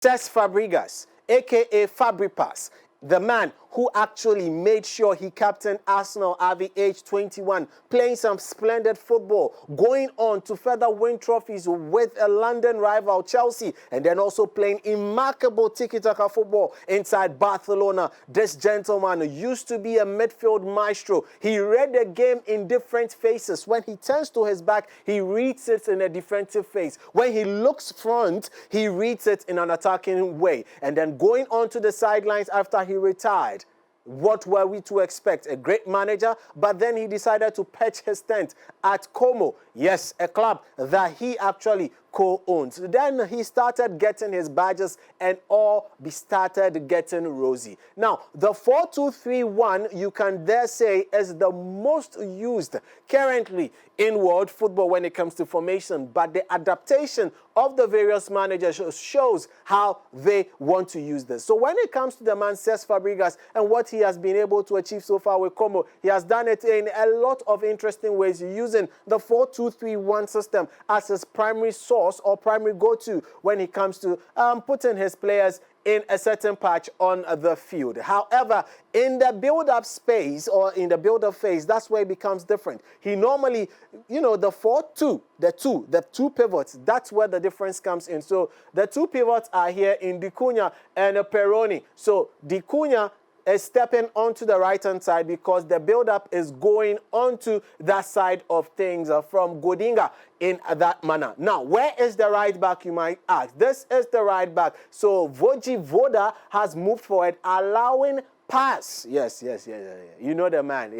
Cesc Fàbregas, a.k.a. Fabripas, the man who actually made sure he captained Arsenal at the age 21, playing some splendid football, going on to further win trophies with a London rival, Chelsea, and then also playing immaculable tiki-taka football inside Barcelona. This gentleman used to be a midfield maestro. He read the game in different phases. When he turns to his back, he reads it in a defensive phase. When he looks front, he reads it in an attacking way. And then going on to the sidelines after he retired, what were we to expect? A great manager, but then he decided to pitch his tent at Como. Yes, a club that he actually co-owns. Then he started getting his badges and all started getting rosy. Now, the 4-2-3-1, you can dare say, is the most used currently in world football when it comes to formation, but the adaptation of the various managers shows how they want to use this. So when it comes to the man Cesc Fàbregas and what he has been able to achieve so far with Como, he has done it in a lot of interesting ways, using the 4-2-3-1 system as his primary source or primary go-to when it comes to putting his players in a certain patch on the field. However, in the build-up space or in the build-up phase, that's where it becomes different. He normally, the 4-2, the two pivots, that's where the difference comes in. So the two pivots are here in Dicuña and Peroni. So Dicuña is stepping onto the right-hand side because the build-up is going onto that side of things from Godinga in that manner. Now, where is the right back, you might ask? This is the right back. So Voda has moved forward, allowing Pass. Yes. You know the man.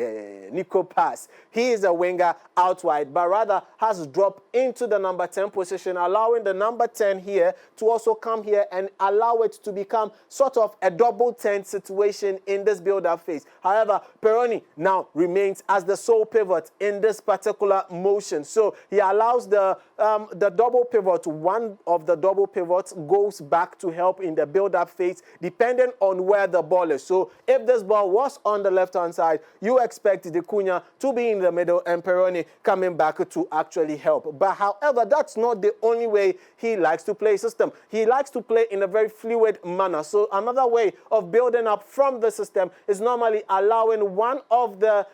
Nico Pass. He is a winger out wide, but rather has dropped into the number 10 position, allowing the number 10 here to also come here and allow it to become sort of a double 10 situation in this build-up phase. However, Peroni now remains as the sole pivot in this particular motion. So he allows the double pivot. One of the double pivots goes back to help in the build-up phase, depending on where the ball is. So if this ball was on the left-hand side, you expect Dicuña to be in the middle and Peroni coming back to actually help. But however, that's not the only way he likes to play system. He likes to play in a very fluid manner. So another way of building up from the system is normally allowing one of the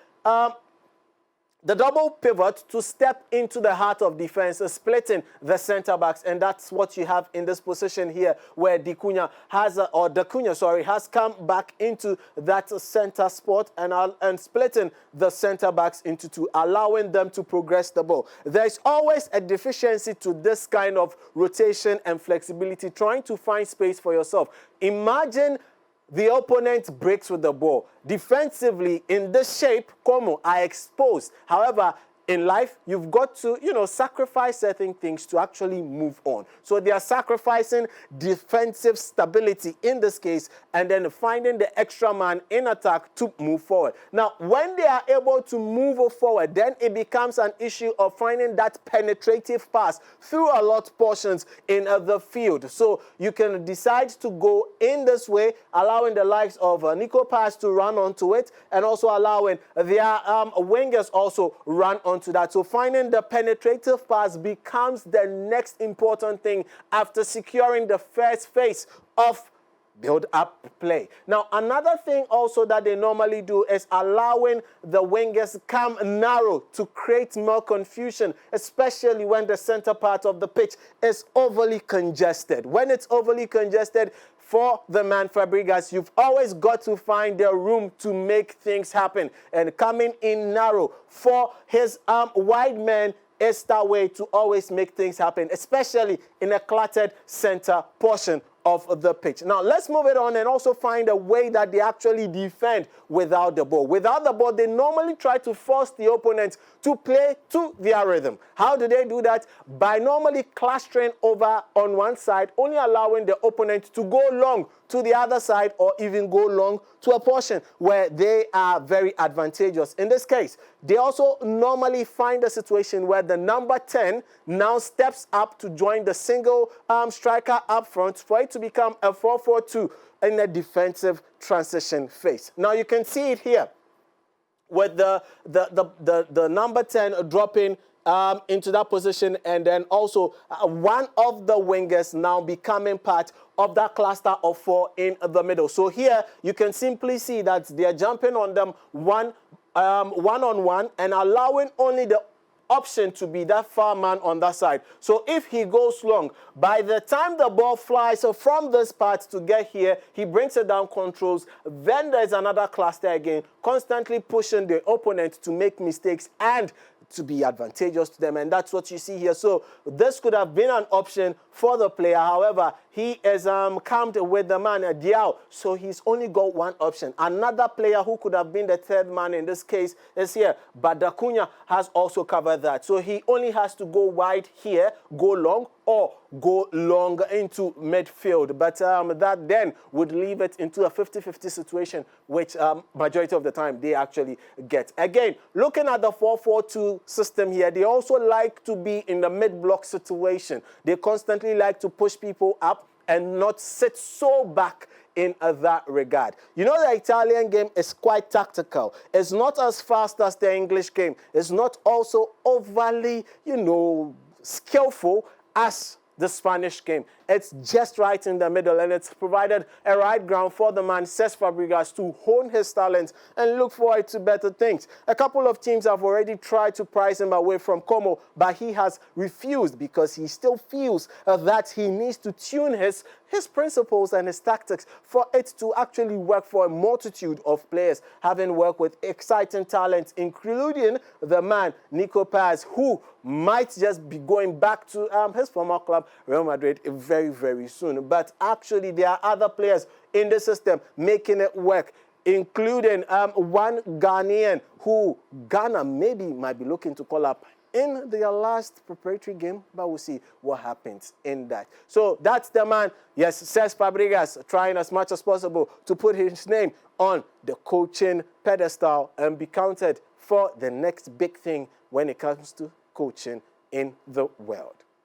double pivot to step into the heart of defense, splitting the center backs, and that's what you have in this position here, where Dicuña has come back into that center spot and splitting the center backs into two, allowing them to progress the ball. There's always a deficiency to this kind of rotation and flexibility, trying to find space for yourself. Imagine the opponent breaks with the ball. Defensively, in this shape, Como are exposed. However, in life, you've got to, sacrifice certain things to actually move on. So they are sacrificing defensive stability in this case and then finding the extra man in attack to move forward. Now, when they are able to move forward, then it becomes an issue of finding that penetrative pass through a lot of portions in the field. So you can decide to go in this way, allowing the likes of Nico Pass to run onto it and also allowing their wingers also run onto that. So finding the penetrative pass becomes the next important thing after securing the first phase of build-up play. Now, another thing also that they normally do is allowing the wingers come narrow to create more confusion, especially when the center part of the pitch is overly congested. When it's overly congested, for the man Fàbregas, you've always got to find the room to make things happen. And coming in narrow for his wide man is that way to always make things happen, especially in a cluttered center portion of the pitch. Now, let's move it on and also find a way that they actually defend without the ball. Without the ball, they normally try to force the opponent to play to their rhythm. How do they do that? By normally clustering over on one side, only allowing the opponent to go long to the other side or even go long to a portion where they are very advantageous. In this case, they also normally find a situation where the number 10 now steps up to join the single striker up front for it to become a 4-4-2 in a defensive transition phase. Now you can see it here with the number 10 dropping into that position, and then also one of the wingers now becoming part of that cluster of 4 in the middle. So here you can simply see that they are jumping on them one-on-one and allowing only the option to be that far man on that side. So if he goes long, by the time the ball flies from this part to get here, he brings it down, controls, then there's another cluster again, constantly pushing the opponent to make mistakes and to be advantageous to them, and that's what you see here. So this could have been an option for the player. However, he is calmed with the man Diao, so he's only got one option. Another player who could have been the third man in this case is here, but Dacunya has also covered that. So he only has to go wide here, go long, or go long into midfield. But that then would leave it into a 50-50 situation, which majority of the time they actually get. Again, looking at the 4-4-2 system here, they also like to be in the mid-block situation. They constantly like to push people up and not sit so back in that regard. You know, the Italian game is quite tactical. It's not as fast as the English game. It's not also overly, skillful as the Spanish game. It's just right in the middle, and it's provided a right ground for the man Cesc Fàbregas to hone his talents and look forward to better things. A couple of teams have already tried to prize him away from Como, but he has refused because he still feels that he needs to tune his principles and his tactics for it to actually work for a multitude of players, having worked with exciting talents, including the man Nico Paz, who might just be going back to his former club, Real Madrid, very, very soon. But actually, there are other players in the system making it work, including one Ghanaian who Ghana maybe might be looking to call up in their last preparatory game, but we'll see what happens in that. So that's the man, yes, Cesc Fàbregas, trying as much as possible to put his name on the coaching pedestal and be counted for the next big thing when it comes to coaching in the world.